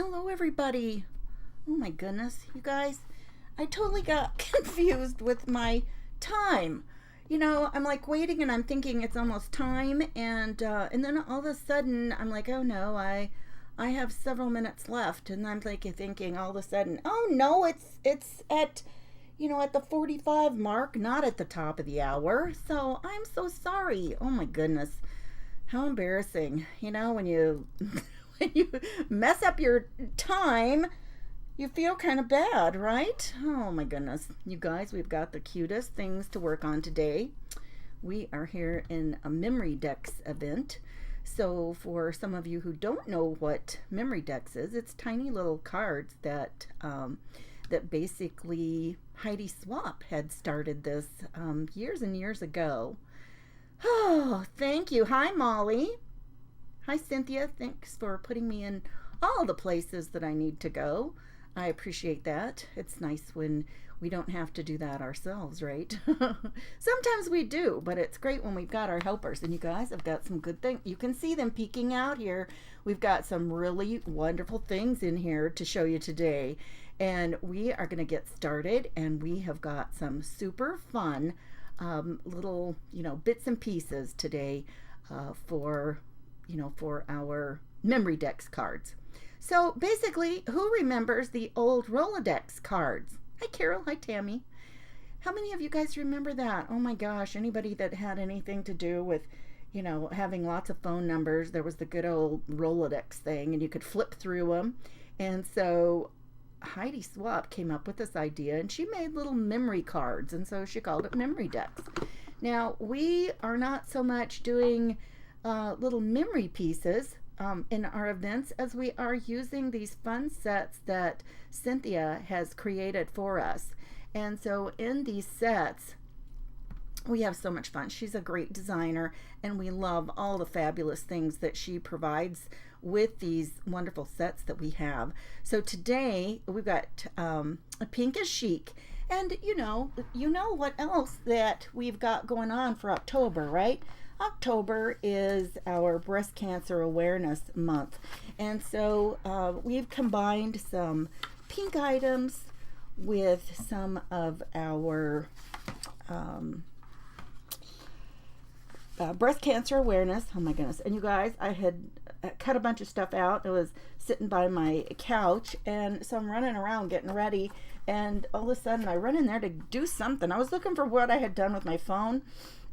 Hello, everybody. Oh my goodness, you guys, I totally got confused with my time. I'm like waiting and I'm thinking it's almost time, and then all of a sudden I'm like, oh no, I have several minutes left, and I'm like thinking all of a sudden, oh no, it's at at the 45 mark, not at the top of the hour. So I'm so sorry. Oh my goodness, how embarrassing. When you when you mess up your time, you feel kind of bad, right? Oh my goodness. You guys, we've got the cutest things to work on today. We are here in a Memorydex event. So for some of you who don't know what Memorydex is, it's tiny little cards that basically Heidi Swap had started this years and years ago. Oh, thank you. Hi, Molly. Hi, Cynthia. Thanks for putting me in all the places that I need to go. I appreciate that. It's nice when we don't have to do that ourselves, right? Sometimes we do, but it's great when we've got our helpers. And you guys, I've got some good things. You can see them peeking out here. We've got some really wonderful things in here to show you today. And we are going to get started, and we have got some super fun little, bits and pieces today for our Memorydex cards. So basically, who remembers the old Rolodex cards? Hi, Carol. Hi, Tammy. How many of you guys remember that? Oh my gosh, anybody that had anything to do with, having lots of phone numbers, there was the good old Rolodex thing, and you could flip through them. And so Heidi Swap came up with this idea, and she made little memory cards, and so she called it Memorydex. Now, we are not so much doing little memory pieces in our events as we are using these fun sets that Cynthia has created for us. And so in these sets, we have so much fun. She's a great designer, and we love all the fabulous things that she provides with these wonderful sets that we have. So today we've got a pink is chic, and you know what else that we've got going on for October, right? October is our breast cancer awareness month, and so we've combined some pink items with some of our breast cancer awareness. Oh my goodness. And you guys, I had cut a bunch of stuff out. It was sitting by my couch, and so I'm running around getting ready, and all of a sudden I run in there to do something. I was looking for what I had done with my phone,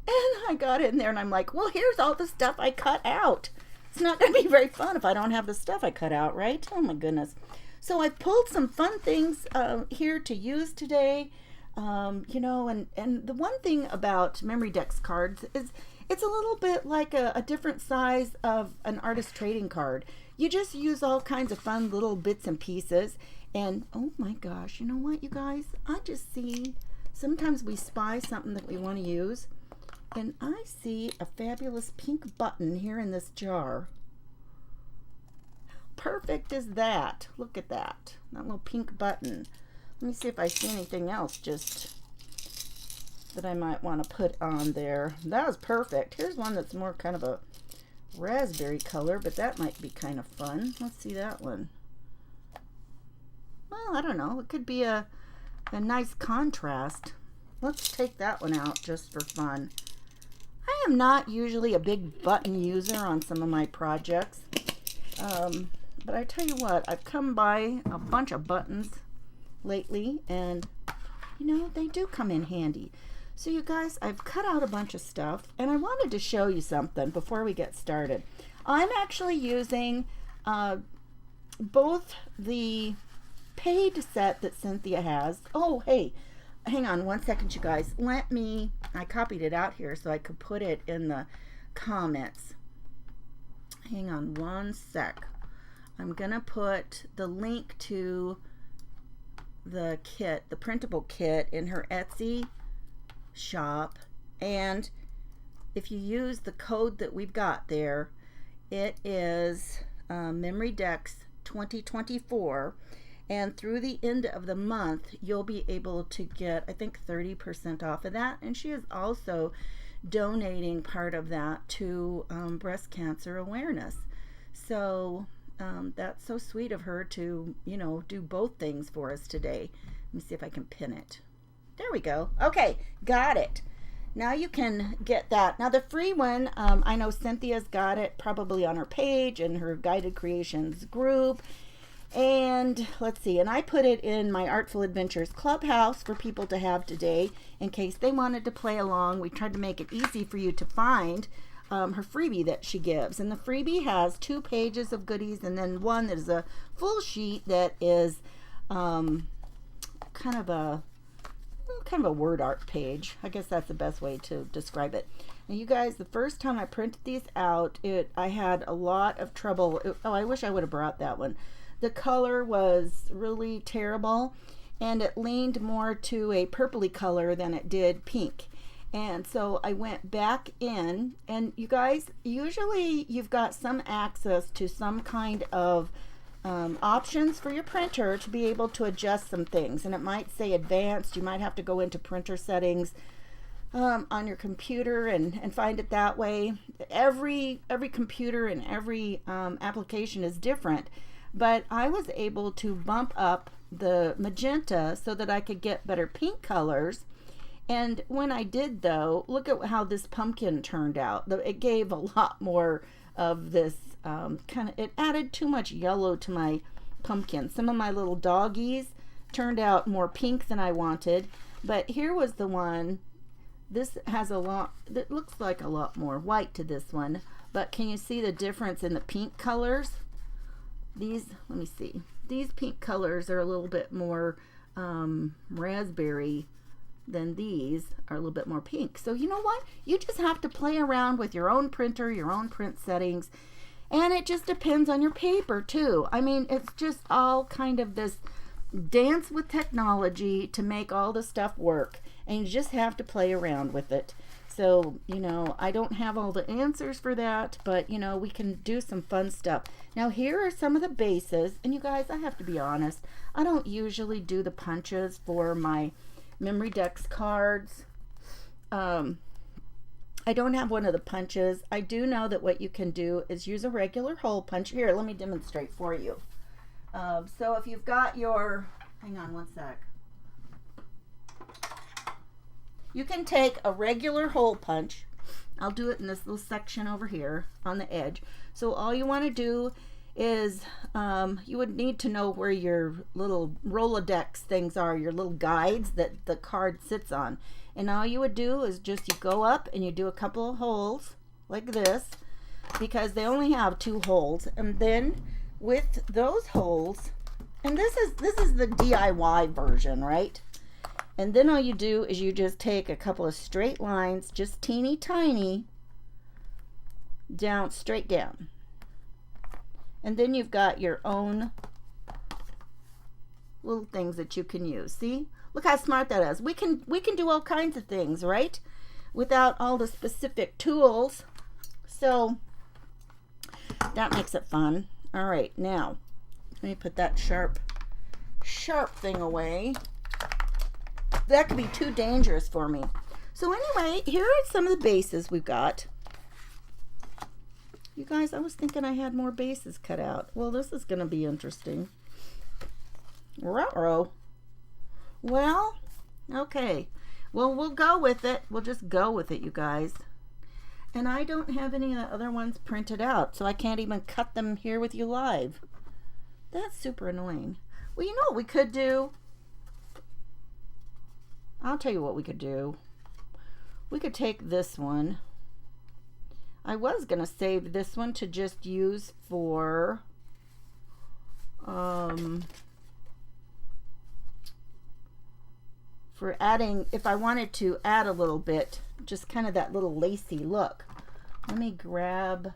and I got in there and I'm like, well, here's all the stuff I cut out. It's not going to be very fun if I don't have the stuff I cut out, right? Oh my goodness. So I pulled some fun things here to use today. And the one thing about Memorydex cards is it's a little bit like a different size of an artist trading card. You just use all kinds of fun little bits and pieces. And oh my gosh, you know what, you guys? I just see, sometimes we spy something that we want to use, and I see a fabulous pink button here in this jar. How perfect is that? Look at that little pink button. Let me see if I see anything else just that I might want to put on there. That was perfect. Here's one that's more kind of a raspberry color, but that might be kind of fun. Let's see that one. Well, I don't know. It could be a nice contrast. Let's take that one out just for fun. I am not usually a big button user on some of my projects, but I tell you what, I've come by a bunch of buttons lately, and they do come in handy. So you guys, I've cut out a bunch of stuff, and I wanted to show you something before we get started. I'm actually using both the paid set that Cynthia has. Oh, hey, hang on one second, you guys. I copied it out here so I could put it in the comments. Hang on one sec. I'm gonna put the link to the kit, the printable kit, in her Etsy shop, and if you use the code that we've got there, it is Memorydex 2024, and through the end of the month you'll be able to get, I think, 30% off of that. And she is also donating part of that to breast cancer awareness. So That's so sweet of her to, you know, do both things for us today. Let me see if I can pin it. There we go. Okay, got it. Now you can get that. Now the free one, I know Cynthia's got it probably on her page and her Guided Creations group. And let's see, and I put it in my Artful Adventures Clubhouse for people to have today in case they wanted to play along. We tried to make it easy for you to find her freebie that she gives. And the freebie has 2 pages of goodies and then one that is a full sheet that is kind of a word art page. I guess that's the best way to describe it. Now you guys, the first time I printed these out, I had a lot of trouble. I wish I would have brought that one. The color was really terrible and it leaned more to a purpley color than it did pink. And so I went back in, and you guys, usually you've got some access to some kind of options for your printer to be able to adjust some things, and it might say advanced. You might have to go into printer settings on your computer and find it that way. Every computer and every application is different, but I was able to bump up the magenta so that I could get better pink colors. And when I did, though, look at how this pumpkin turned out. It gave a lot more of this it added too much yellow to my pumpkin. Some of my little doggies turned out more pink than I wanted, but here was the one. This has it looks like a lot more white to this one, but can you see the difference in the pink colors? Let me see. These pink colors are a little bit more raspberry than these are a little bit more pink. So you know what? You just have to play around with your own printer, your own print settings, and it just depends on your paper too. I mean, it's just all kind of this dance with technology to make all the stuff work, and you just have to play around with it. So, you know, I don't have all the answers for that, but, you know, we can do some fun stuff. Now, here are some of the bases, and you guys, I have to be honest, I don't usually do the punches for my Memorydex cards. I don't have one of the punches. I do know that what you can do is use a regular hole punch. Here, let me demonstrate for you. So if you've got your, hang on one sec. You can take a regular hole punch. I'll do it in this little section over here on the edge. So all you want to do is you would need to know where your little Rolodex things are, your little guides that the card sits on. And all you would do is you go up and you do a couple of holes like this, because they only have 2 holes. And then with those holes, and this is the DIY version, right? And then all you do is you just take a couple of straight lines, just teeny tiny, down, straight down. And then you've got your own little things that you can use. See? Look how smart that is. We can do all kinds of things, right? Without all the specific tools. So that makes it fun. All right, now let me put that sharp thing away. That could be too dangerous for me. So anyway, here are some of the bases we've got. You guys, I was thinking I had more bases cut out. Well, this is going to be interesting. Ruh-roh. Well, okay. Well, we'll go with it. We'll just go with it, you guys. And I don't have any of the other ones printed out, so I can't even cut them here with you live. That's super annoying. Well, you know what we could do? I'll tell you what we could do. We could take this one. I was going to save this one to just use for adding, if I wanted to add a little bit, just kind of that little lacy look. Let me grab,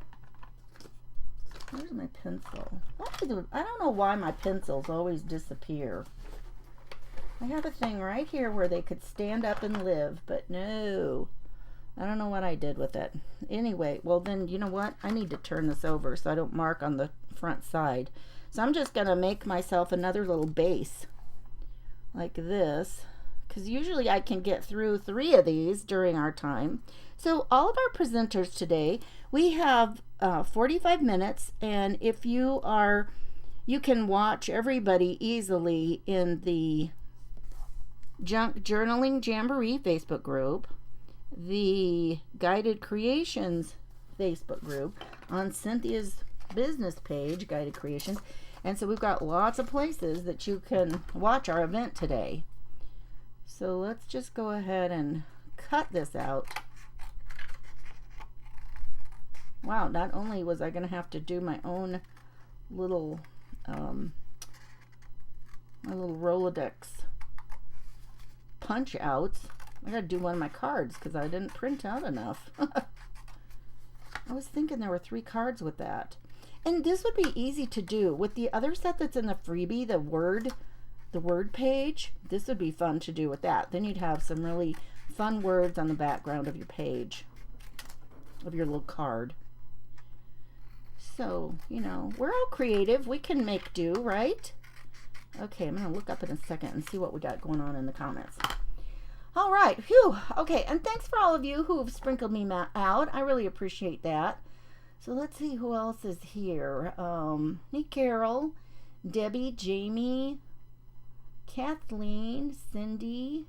where's my pencil? I don't know why my pencils always disappear. I have a thing right here where they could stand up and live, but no. I don't know what I did with it. Anyway, well then, you know what? I need to turn this over so I don't mark on the front side. So I'm just going to make myself another little base like this. because usually I can get through 3 of these during our time. So all of our presenters today, we have 45 minutes, and if you can watch everybody easily in the Junk Journaling Jamboree Facebook group, the Guided Creations Facebook group, on Cynthia's business page, Guided Creations. And so we've got lots of places that you can watch our event today. So let's just go ahead and cut this out. Wow, not only was I going to have to do my own little my little Rolodex punch outs, I got to do one of my cards because I didn't print out enough. I was thinking there were 3 cards with that. And this would be easy to do. With the other set that's in the freebie, the word page, this would be fun to do with that. Then you'd have some really fun words on the background of your page, of your little card. So, you know, we're all creative. We can make do, right? Okay, I'm going to look up in a second and see what we got going on in the comments. All right, phew. Okay, and thanks for all of you who have sprinkled me out. I really appreciate that. So let's see who else is here. Hey, Carol, Debbie, Jamie, Kathleen, Cindy,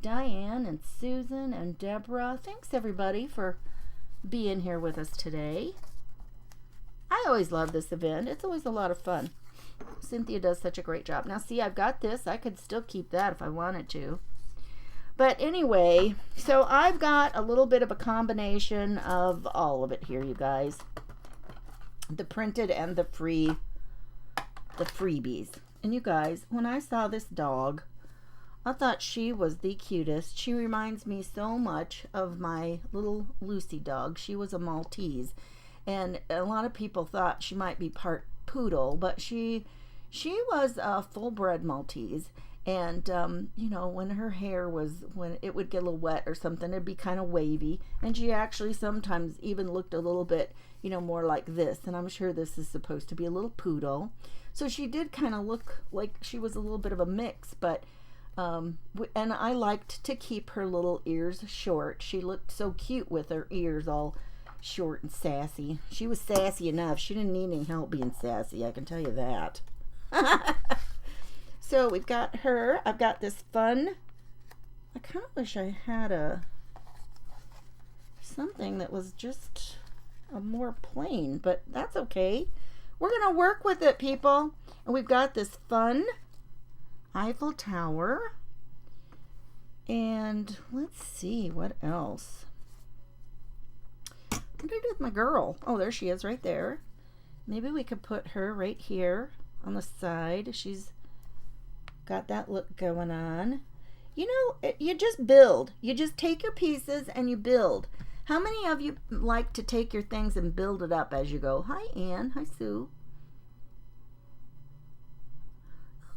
Diane, and Susan, and Deborah. Thanks, everybody, for being here with us today. I always love this event. It's always a lot of fun. Cynthia does such a great job. Now, see, I've got this. I could still keep that if I wanted to. But anyway, so I've got a little bit of a combination of all of it here, you guys. The printed and the freebies. And you guys, when I saw this dog, I thought she was the cutest. She reminds me so much of my little Lucy dog. She was a Maltese. And a lot of people thought she might be part poodle, but she was a full-bred Maltese. And, you know, when her hair when it would get a little wet or something, it'd be kind of wavy. And she actually sometimes even looked a little bit, you know, more like this. And I'm sure this is supposed to be a little poodle. So she did kind of look like she was a little bit of a mix. But, and I liked to keep her little ears short. She looked so cute with her ears all short and sassy. She was sassy enough. She didn't need any help being sassy, I can tell you that. So we've got her. I've got this fun. I kind of wish I had something that was just a more plain, but that's okay. We're going to work with it, people. And we've got this fun Eiffel Tower. And let's see what else. What did I do with my girl? Oh, there she is right there. Maybe we could put her right here on the side. She's got that look going on. You know, you just build. You just take your pieces and you build. How many of you like to take your things and build it up as you go? Hi, Ann. Hi, Sue.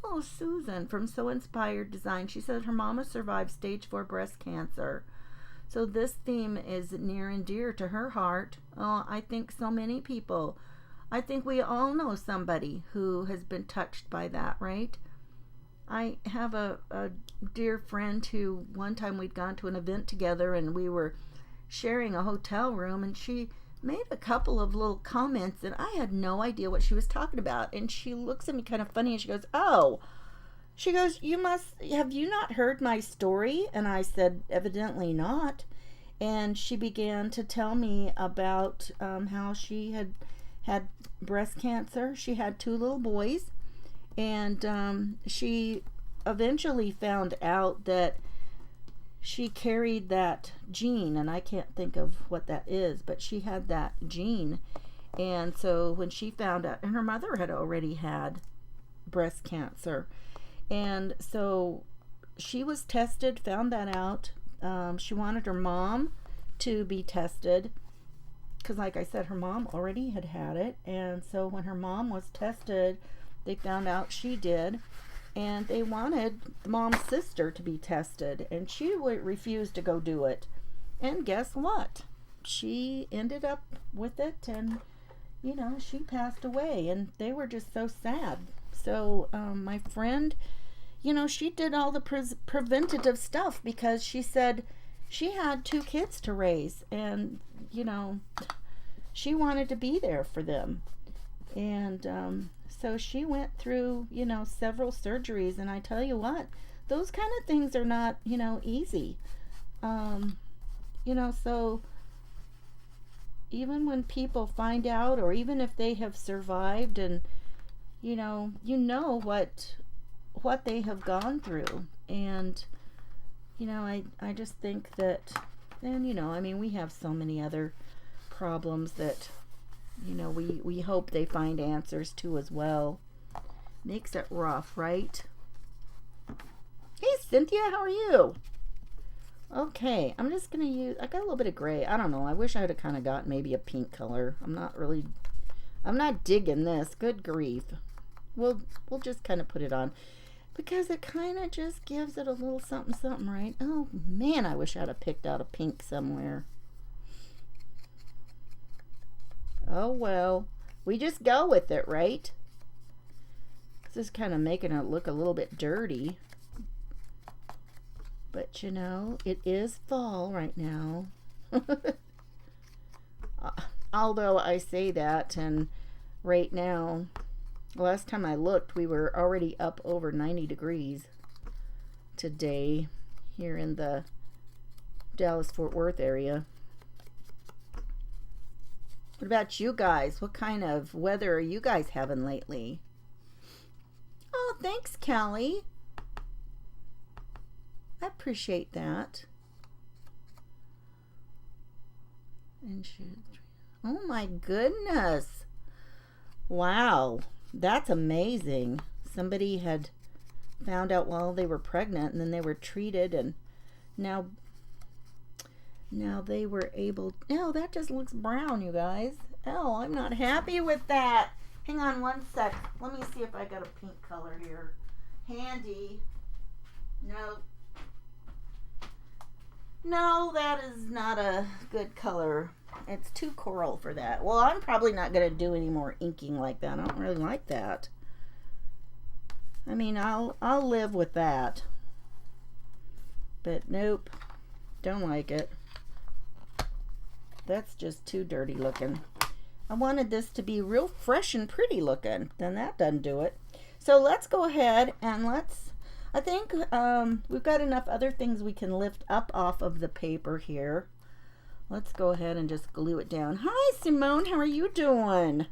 Oh, Susan from So Inspired Design. She said her mama survived stage 4 breast cancer. So this theme is near and dear to her heart. Oh, I think so many people. I think we all know somebody who has been touched by that, right? I have a dear friend who one time we'd gone to an event together and we were sharing a hotel room, and she made a couple of little comments and I had no idea what she was talking about. And she looks at me kind of funny and she goes, oh, she goes, have you not heard my story? And I said, evidently not. And she began to tell me about how she had breast cancer. She had 2 little boys. And she eventually found out that she carried that gene, and I can't think of what that is, but she had that gene. And so when she found out, and her mother had already had breast cancer, and so she was tested, found that out. She wanted her mom to be tested because, like I said, her mom already had it. And so when her mom was tested, they found out she did, and they wanted the mom's sister to be tested, and she refused to go do it. And guess what? She ended up with it, and, you know, she passed away, and they were just so sad. So my friend, you know, she did all the preventative stuff because she said she had 2 kids to raise, and, you know, she wanted to be there for them. And so she went through, you know, several surgeries, and I tell you what, those kind of things are not, you know, easy. You know, so even when people find out, or even if they have survived, and you know what they have gone through, and you know, I just think that, and you know, I mean, we have so many other problems that, you know, we hope they find answers to as well. Makes it rough, right? Hey Cynthia, how are you? Okay, I'm just gonna use, I got a little bit of gray. I don't know, I wish I had kind of got maybe a pink color. I'm not digging this. Good grief. We'll just kind of put it on because it kind of just gives it a little something something, right? Oh man, I wish I'd have picked out a pink somewhere. Oh well, we just go with it, right? This is kind of making it look a little bit dirty. But you know, it is fall right now. Although I say that, and right now, last time I looked, we were already up over 90 degrees today here in the Dallas-Fort Worth area. What about you guys? What kind of weather are you guys having lately? Oh, thanks, Callie. I appreciate that. And oh my goodness. Wow. That's amazing. Somebody had found out while they were pregnant, and then they were treated, and now they were able. Oh, that just looks brown, you guys. Oh, I'm not happy with that. Hang on one sec. Let me see if I got a pink color here. Handy. No. No, that is not a good color. It's too coral for that. Well, I'm probably not going to do any more inking like that. I don't really like that. I mean, I'll live with that. But nope, don't like it. That's just too dirty looking. I wanted this to be real fresh and pretty looking. Then that doesn't do it. So let's go ahead and I think we've got enough other things we can lift up off of the paper here. Let's go ahead and just glue it down. Hi, Simone. How are you doing?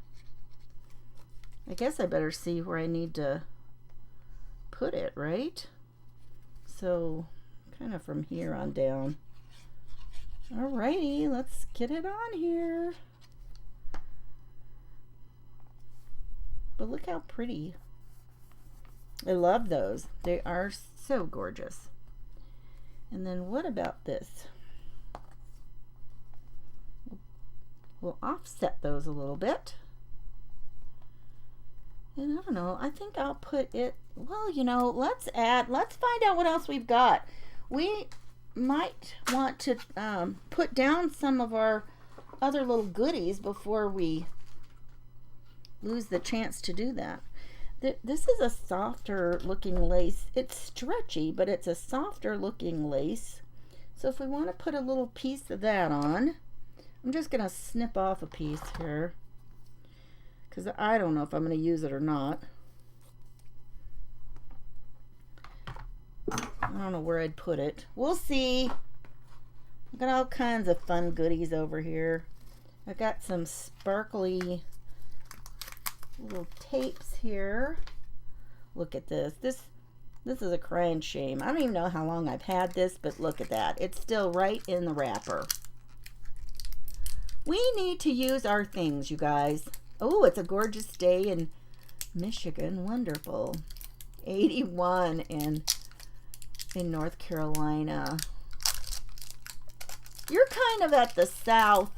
I guess I better see where I need to put it, right? So kind of from here on down. Alrighty, let's get it on here. But look how pretty. I love those. They are so gorgeous. And then what about this? We'll offset those a little bit. And I don't know, I think I'll put it, well, you know, let's find out what else we've got. We might want to put down some of our other little goodies before we lose the chance to do that. This is a softer looking lace. It's stretchy, but it's a softer looking lace. So if we want to put a little piece of that on, I'm just going to snip off a piece here because I don't know if I'm going to use it or not. I don't know where I'd put it. We'll see. I've got all kinds of fun goodies over here. I got some sparkly little tapes here. Look at this. This is a crying shame. I don't even know how long I've had this, but look at that. It's still right in the wrapper. We need to use our things, you guys. Oh, it's a gorgeous day in Michigan. Wonderful. 81 in North Carolina. You're kind of at the south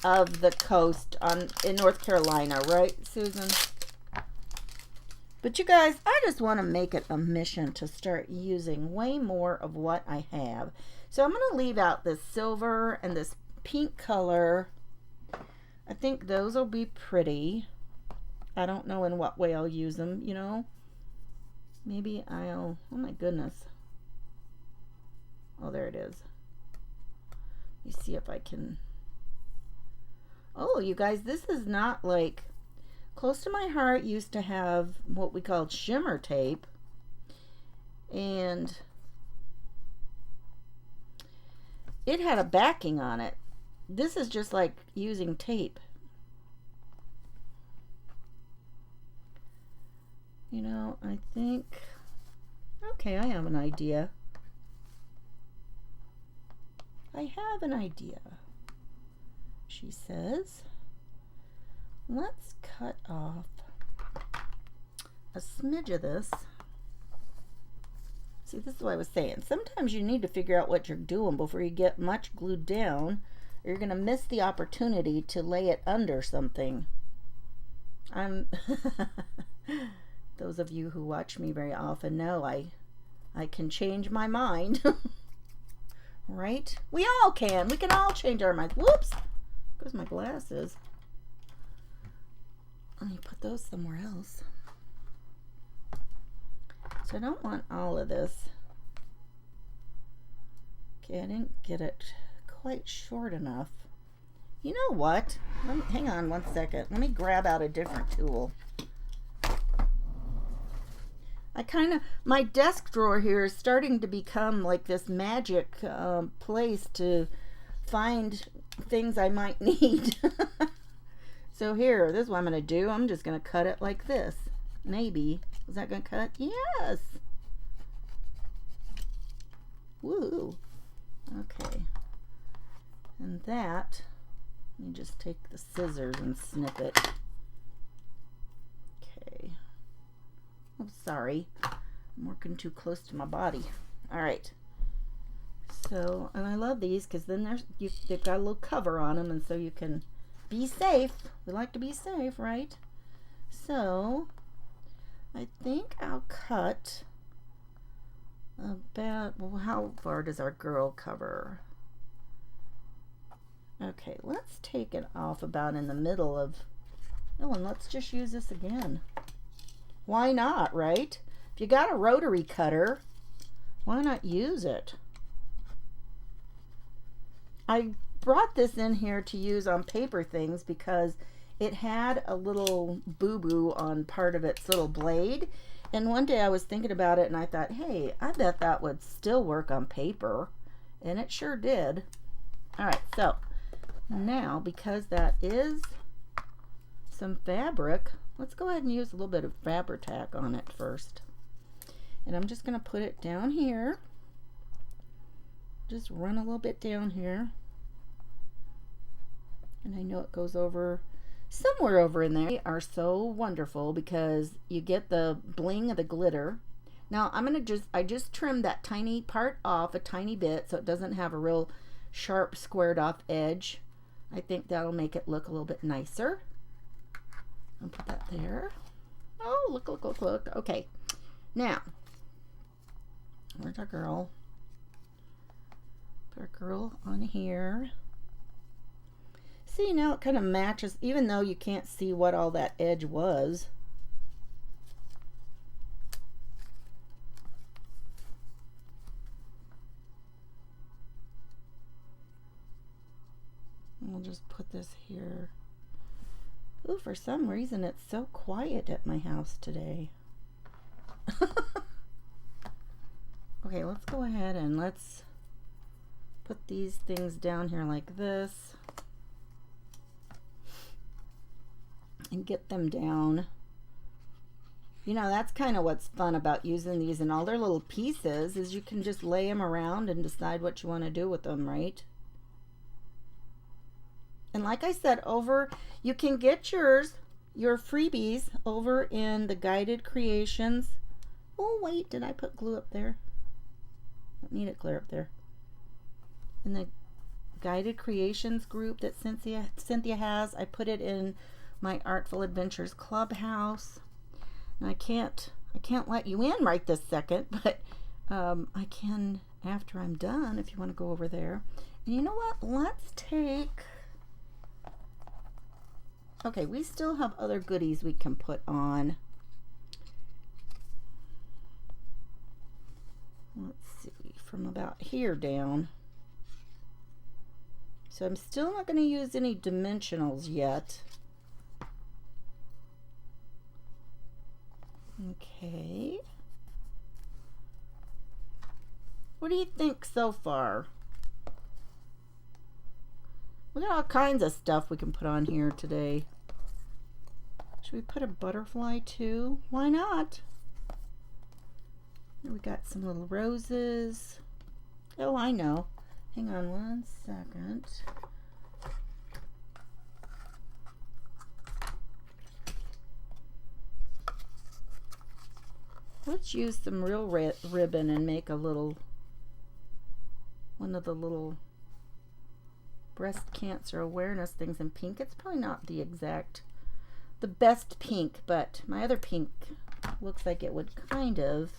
of the coast in North Carolina, right, Susan? But you guys, I just want to make it a mission to start using way more of what I have. So I'm going to leave out this silver and this pink color. I think those will be pretty. I don't know in what way I'll use them, you know. Maybe I'll, oh my goodness. Oh, there it is. Let me see if I can. Oh, you guys, this is not like, Close to My Heart used to have what we called shimmer tape. And it had a backing on it. This is just like using tape. You know, I think, okay, I have an idea. I have an idea. She says, let's cut off a smidge of this. See, this is what I was saying. Sometimes you need to figure out what you're doing before you get much glued down, or you're going to miss the opportunity to lay it under something. Those of you who watch me very often know I can change my mind. Right? We all can. We can all change our minds. Whoops! Goes my glasses. Let me put those somewhere else. So I don't want all of this. Okay, I didn't get it quite short enough. You know what? Hang on one second. Let me grab out a different tool. My desk drawer here is starting to become like this magic place to find things I might need. So here, this is what I'm going to do. I'm just going to cut it like this. Maybe. Is that going to cut? Yes. Woo. Okay. And that, let me just take the scissors and snip it. Okay. Oh, sorry. I'm working too close to my body. All right. So, and I love these because then they've got a little cover on them, and so you can be safe. We like to be safe, right? So, I think I'll cut about, well, how far does our girl cover? Okay, let's take it off about in the middle of, oh, and let's just use this again. Why not, right? If you got a rotary cutter, why not use it? I brought this in here to use on paper things because it had a little boo-boo on part of its little blade. And one day I was thinking about it and I thought, hey, I bet that would still work on paper. And it sure did. All right, so now because that is some fabric, let's go ahead and use a little bit of Fabri-Tac on it first. And I'm just going to put it down here. Just run a little bit down here. And I know it goes over somewhere over in there. They are so wonderful because you get the bling of the glitter. Now I'm going to I just trimmed that tiny part off a tiny bit so it doesn't have a real sharp squared off edge. I think that'll make it look a little bit nicer. I'll put that there. Oh, look, look, look, look. Okay. Now, where's our girl? Put our girl on here. See, now it kind of matches, even though you can't see what all that edge was. We'll just put this here. Ooh, for some reason it's so quiet at my house today. Okay, let's go ahead and let's put these things down here like this. And get them down. You know, that's kind of what's fun about using these in all their little pieces is you can just lay them around and decide what you want to do with them, right? And like I said, you can get your freebies over in the Guided Creations. Oh, wait, did I put glue up there? Don't need it clear up there. In the Guided Creations group that Cynthia has, I put it in my Artful Adventures Clubhouse. And I can't let you in right this second, but I can after I'm done if you want to go over there. And you know what? Let's take... Okay, we still have other goodies we can put on. let's see, from about here down. So I'm still not going to use any dimensionals yet. Okay. What do you think so far? We got all kinds of stuff we can put on here today. Should we put a butterfly too? Why not? We got some little roses. Oh, I know. Hang on one second. Let's use some real ribbon and make a little, one of the little breast cancer awareness things in pink. It's probably not the best pink, but my other pink looks like it would kind of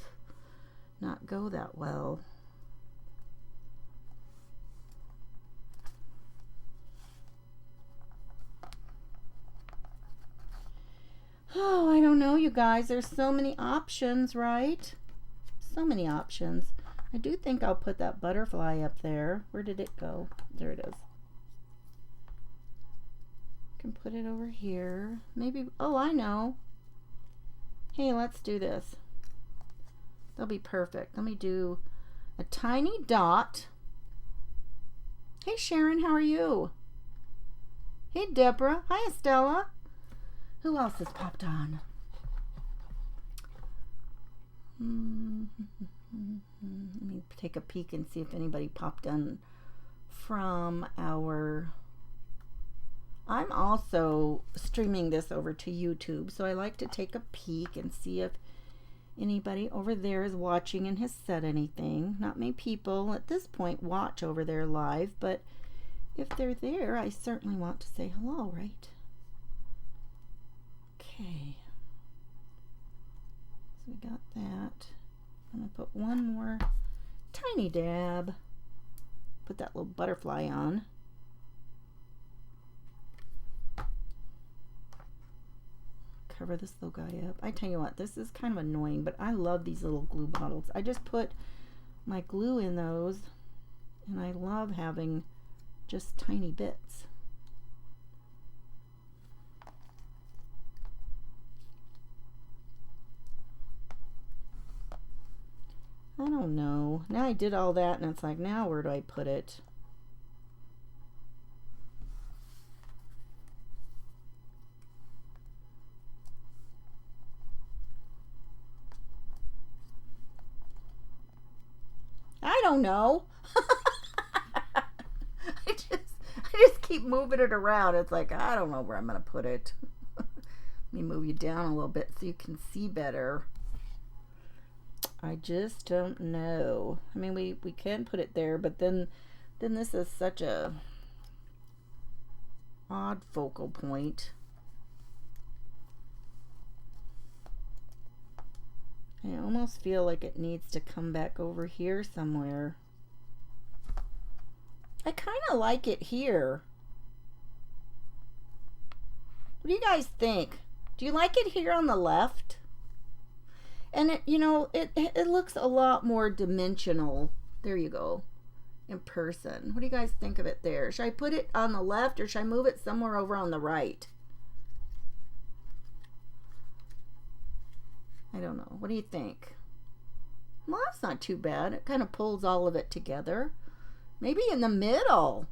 not go that well. Oh, I don't know, you guys. There's so many options, right? So many options. I do think I'll put that butterfly up there. Where did it go? There it is. Can put it over here. Maybe, oh, I know. Hey, let's do this. That'll be perfect. Let me do a tiny dot. Hey, Sharon, how are you? Hey, Deborah. Hi, Estella. Who else has popped on? Let me take a peek and see if anybody popped on from our... I'm also streaming this over to YouTube, so I like to take a peek and see if anybody over there is watching and has said anything. Not many people at this point watch over there live, but if they're there, I certainly want to say hello, right? Okay, so we got that. I'm going to put one more tiny dab. Put that little butterfly on. Cover this little guy up. I tell you what, this is kind of annoying, but I love these little glue bottles. I just put my glue in those, and I love having just tiny bits. I don't know. Now I did all that, and it's like, now where do I put it? I don't know. I just keep moving it around. It's like, I don't know where I'm going to put it. Let me move you down a little bit so you can see better. I just don't know. I mean, we can put it there, but then this is such a odd focal point. I almost feel like it needs to come back over here somewhere. I kind of like it here. What do you guys think? Do you like it here on the left? And it, you know, it looks a lot more dimensional. There you go. In person. What do you guys think of it there? Should I put it on the left or should I move it somewhere over on the right? I don't know. What do you think? Well, that's not too bad. It kind of pulls all of it together. Maybe in the middle.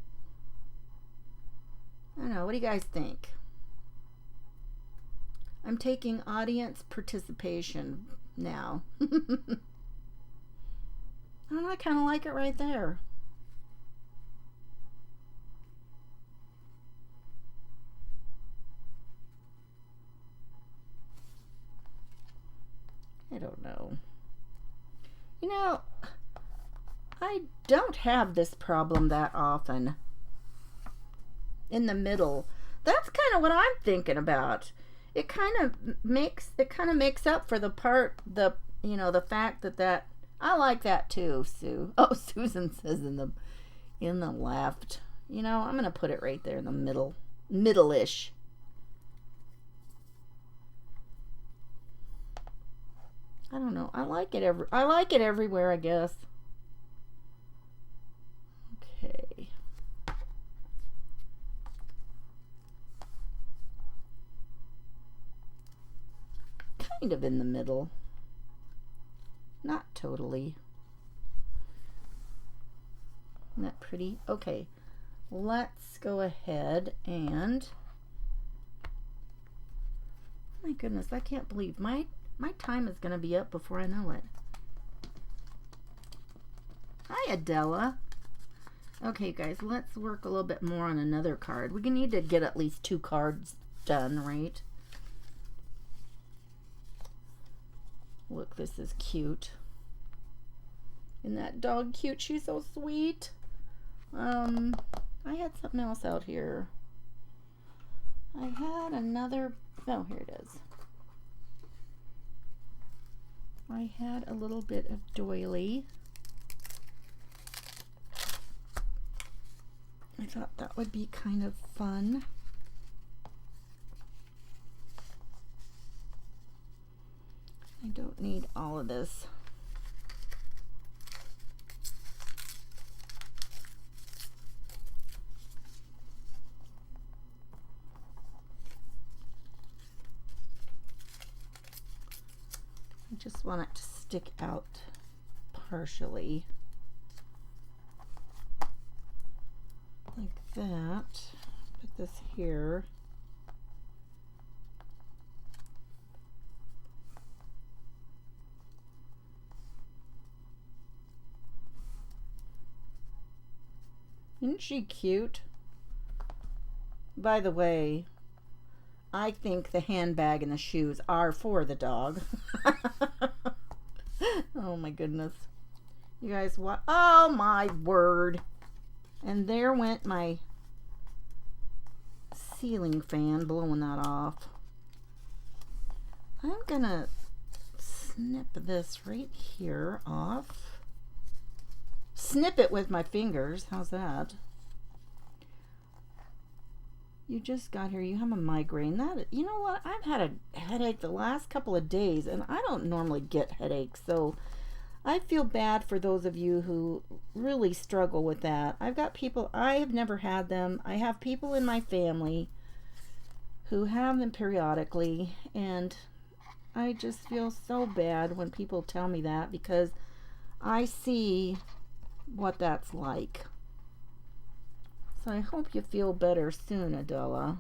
I don't know. What do you guys think? I'm taking audience participation now. I don't know, I kind of like it right there. I don't know. You know, I don't have this problem that often. In the middle. That's kind of what I'm thinking about. It kind of makes up for the part, you know, the fact that I like that too, Sue. Oh, Susan says in the left. You know, I'm gonna put it right there in the middle-ish. I don't know. I like it everywhere, I guess. Okay. Kind of in the middle. Not totally. Isn't that pretty? Okay. Let's go ahead and... My goodness, I can't believe my time is going to be up before I know it. Hi, Adela. Okay, guys, let's work a little bit more on another card. We need to get at least 2 cards done, right? Look, this is cute. Isn't that dog cute? She's so sweet. I had something else out here. I had another... Oh, here it is. I had a little bit of doily. I thought that would be kind of fun. I don't need all of this. I just want it to stick out partially. Like that. Put this here. Isn't she cute? By the way, I think the handbag and the shoes are for the dog. Oh my goodness. You guys, what? Oh my word. And there went my ceiling fan, blowing that off. I'm gonna snip this right here off. Snip it with my fingers. How's that? You just got here. You have a migraine. That, you know what? I've had a headache the last couple of days, and I don't normally get headaches, so I feel bad for those of you who really struggle with that. I've got people, I have never had them. I have people in my family who have them periodically, and I just feel so bad when people tell me that, because I see what that's like. So I hope you feel better soon, Adela.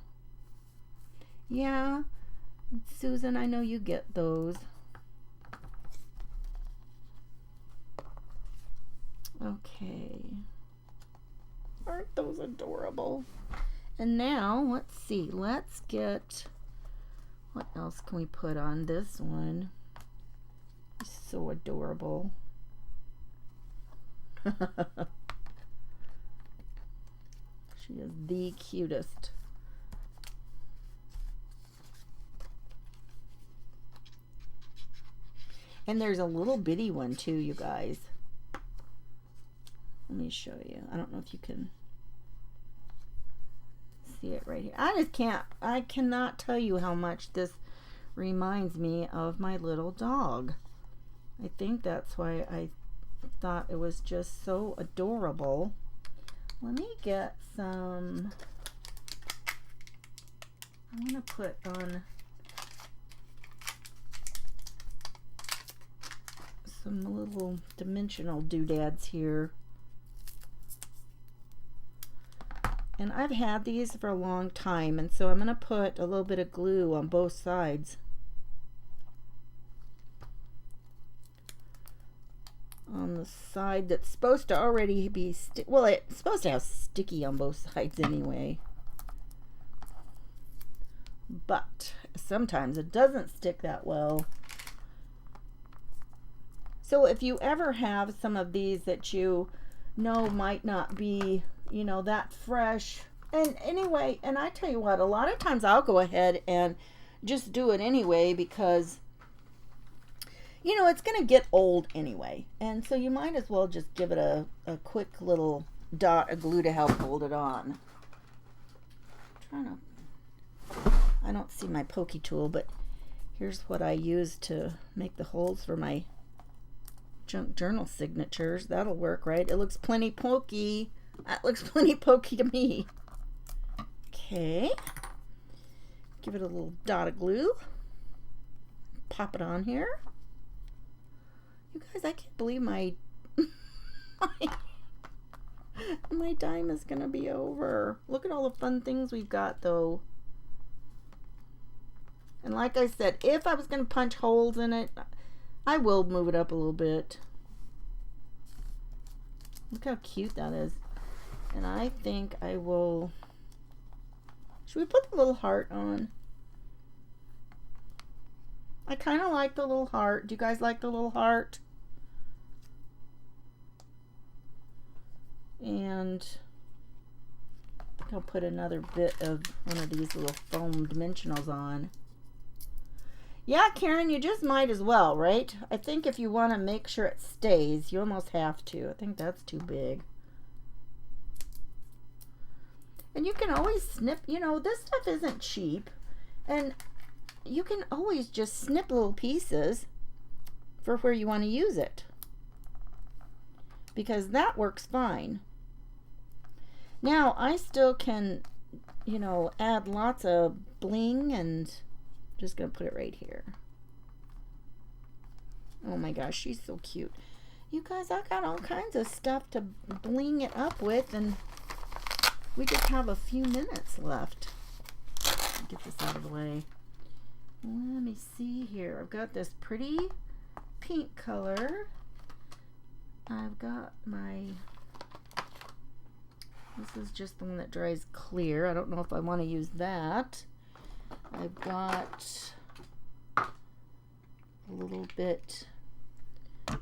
Yeah, Susan, I know you get those. Okay. Aren't those adorable? And now, let's see. Let's get... What else can we put on this one? It's so adorable. She is the cutest. And there's a little bitty one too, you guys. Let me show you. I don't know if you can see it right here. I cannot tell you how much this reminds me of my little dog. I think that's why I thought it was just so adorable. Let me get some, I want to put on some little dimensional doodads here. And I've had these for a long time, and so I'm going to put a little bit of glue on both sides. On the side that's supposed to already be well, it's supposed to have sticky on both sides anyway, but sometimes it doesn't stick that well. So if you ever have some of these that you know might not be, you know, that fresh, and anyway, and I tell you what, a lot of times I'll go ahead and just do it anyway, because you know, it's going to get old anyway. And so you might as well just give it a quick little dot of glue to help hold it on. I don't see my pokey tool, but Here's what I use to make the holes for my junk journal signatures. That'll work, right? It looks plenty pokey. That looks plenty pokey to me. Okay. Give it a little dot of glue. Pop it on here. You guys, I can't believe my my time is gonna be over. Look at all the fun things we've got though. And like I said, if I was gonna punch holes in it, I will move it up a little bit. Look how cute that is. And I think I will... Should we put the little heart on? I kind of like the little heart. Do you guys like the little heart? And I think I'll put another bit of one of these little foam dimensionals on. Yeah, Karen, you just might as well, right? I think if you want to make sure it stays, you almost have to. I think that's too big. And you can always snip, you know, this stuff isn't cheap. And you can always just snip little pieces for where you want to use it. Because that works fine. Now, I still can, you know, add lots of bling, and just going to put it right here. Oh my gosh, she's so cute. You guys, I got all kinds of stuff to bling it up with, and we just have a few minutes left. Get this out of the way. Let me see here. I've got this pretty pink color. I've got my... This is just the one that dries clear. I don't know if I want to use that. I've got a little bit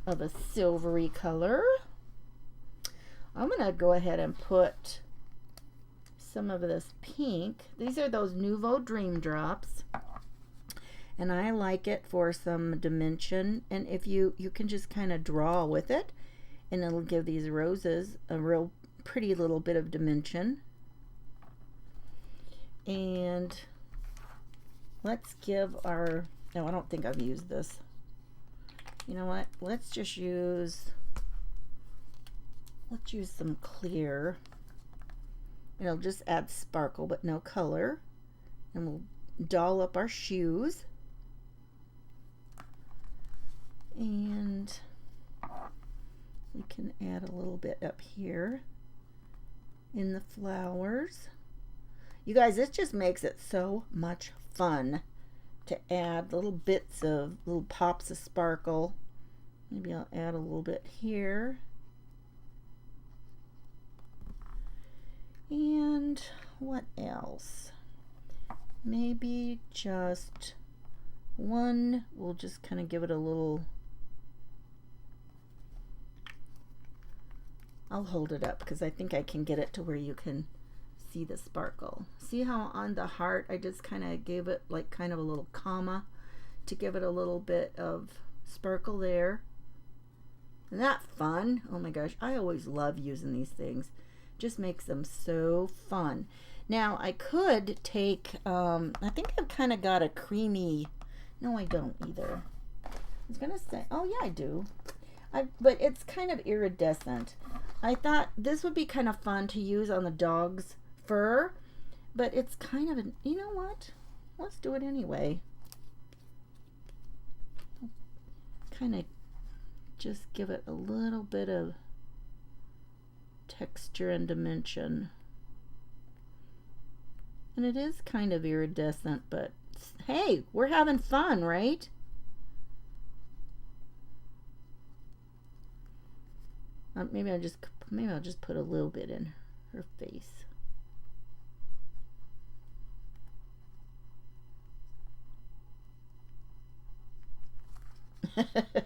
of a silvery color. I'm going to go ahead and put some of this pink. These are those Nouveau Dream Drops. And I like it for some dimension. And if you can just kind of draw with it, and it'll give these roses a real pretty little bit of dimension. And let's give our... No, I don't think I've used this. You know what? Let's use some clear. It'll just add sparkle but no color. And we'll doll up our shoes. And we can add a little bit up here in the flowers. You guys, this just makes it so much fun to add little bits of, little pops of sparkle. Maybe I'll add a little bit here. And what else? Maybe just one. We'll just kind of give it a little... I'll hold it up because I think I can get it to where you can see the sparkle. See how on the heart I just kind of gave it like kind of a little comma to give it a little bit of sparkle there. Isn't that fun? Oh my gosh, I always love using these things. Just makes them so fun. Now I could take, I think I've kind of got a creamy, no I don't either. I was going to say, oh yeah I do. But it's kind of iridescent. I thought this would be kind of fun to use on the dog's fur, but it's kind of an, you know what? Let's do it anyway. Kind of just give it a little bit of texture and dimension. And it is kind of iridescent, but hey, we're having fun, right? Maybe I'll just put a little bit in her face. Here,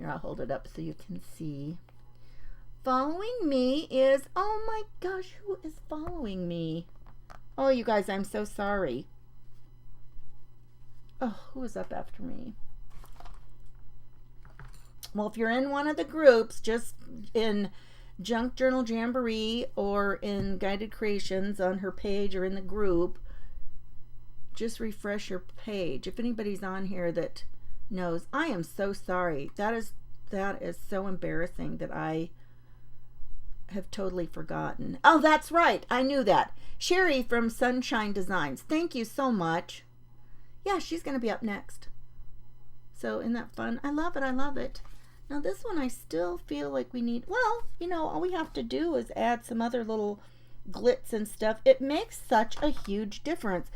I'll hold it up so you can see. Following me is, oh my gosh, who is following me? Oh, you guys, I'm so sorry. Oh, who is up after me? Well, if you're in one of the groups, just in Junk Journal Jamboree or in Guided Creations on her page or in the group, just refresh your page. If anybody's on here that knows, I am so sorry. That is so embarrassing that I have totally forgotten. Oh, that's right. I knew that. Sherry from Sunshine Designs. Thank you so much. Yeah, she's going to be up next. So isn't that fun? I love it. I love it. Now this one I still feel like we need, well, you know, all we have to do is add some other little glitz and stuff. It makes such a huge difference.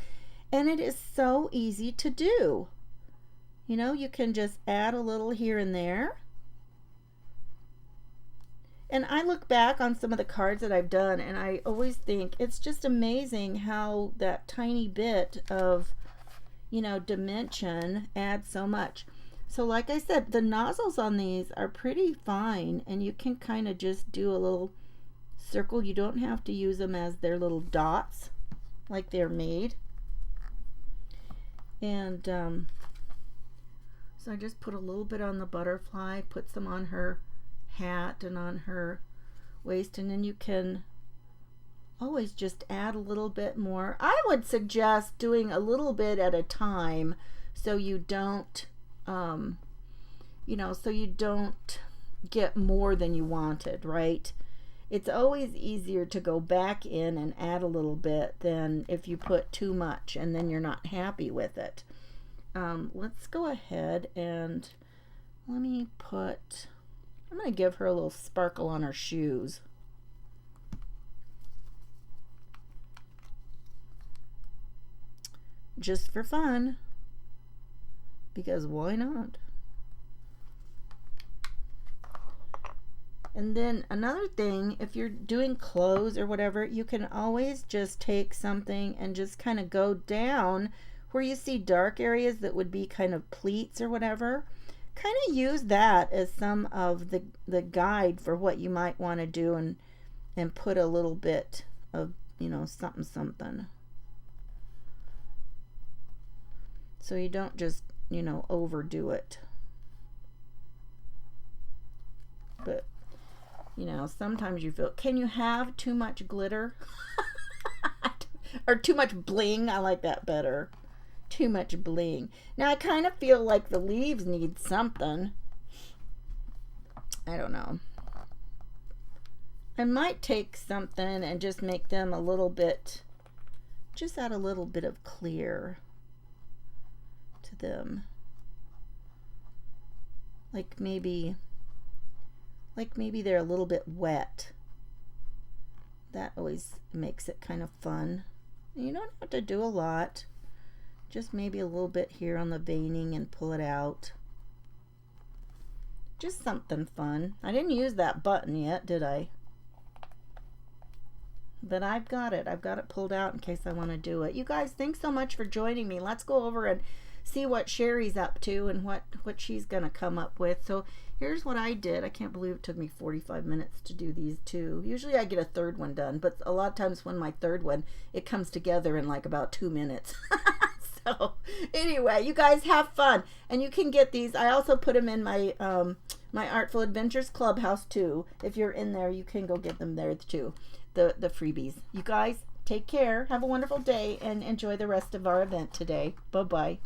And it is so easy to do. You know, you can just add a little here and there. And I look back on some of the cards that I've done and I always think it's just amazing how that tiny bit of, you know, dimension adds so much. So like I said, the nozzles on these are pretty fine and you can kind of just do a little circle. You don't have to use them as their little dots like they're made. And so I just put a little bit on the butterfly, put some on her hat and on her waist, and then you can always just add a little bit more. I would suggest doing a little bit at a time so you don't you know, so you don't get more than you wanted, right? It's always easier to go back in and add a little bit than if you put too much and then you're not happy with it. Let's go ahead and let me put, I'm going to give her a little sparkle on her shoes. Just for fun. Because why not? And then another thing, if you're doing clothes or whatever, you can always just take something and just kind of go down where you see dark areas that would be kind of pleats or whatever. Kind of use that as some of the guide for what you might want to do, and put a little bit of, you know, something. So you don't just, you know, overdo it. But, you know, sometimes you feel, can you have too much glitter? Or too much bling? I like that better. Too much bling. Now I kind of feel like the leaves need something. I don't know. I might take something and just make them a little bit, just add a little bit of clear to them. Like maybe they're a little bit wet. That always makes it kind of fun. You don't have to do a lot. Just maybe a little bit here on the veining and pull it out. Just something fun. I didn't use that button yet, did I? But I've got it. I've got it pulled out in case I want to do it. You guys, thanks so much for joining me. Let's go over and see what Sherry's up to and what she's going to come up with. So here's what I did. I can't believe it took me 45 minutes to do these two. Usually I get a third one done, but a lot of times when my third one, it comes together in like about 2 minutes. So anyway, you guys have fun, and you can get these. I also put them in my my Artful Adventures Clubhouse too. If you're in there, you can go get them there too, the freebies. You guys take care, have a wonderful day, and enjoy the rest of our event today. Bye bye.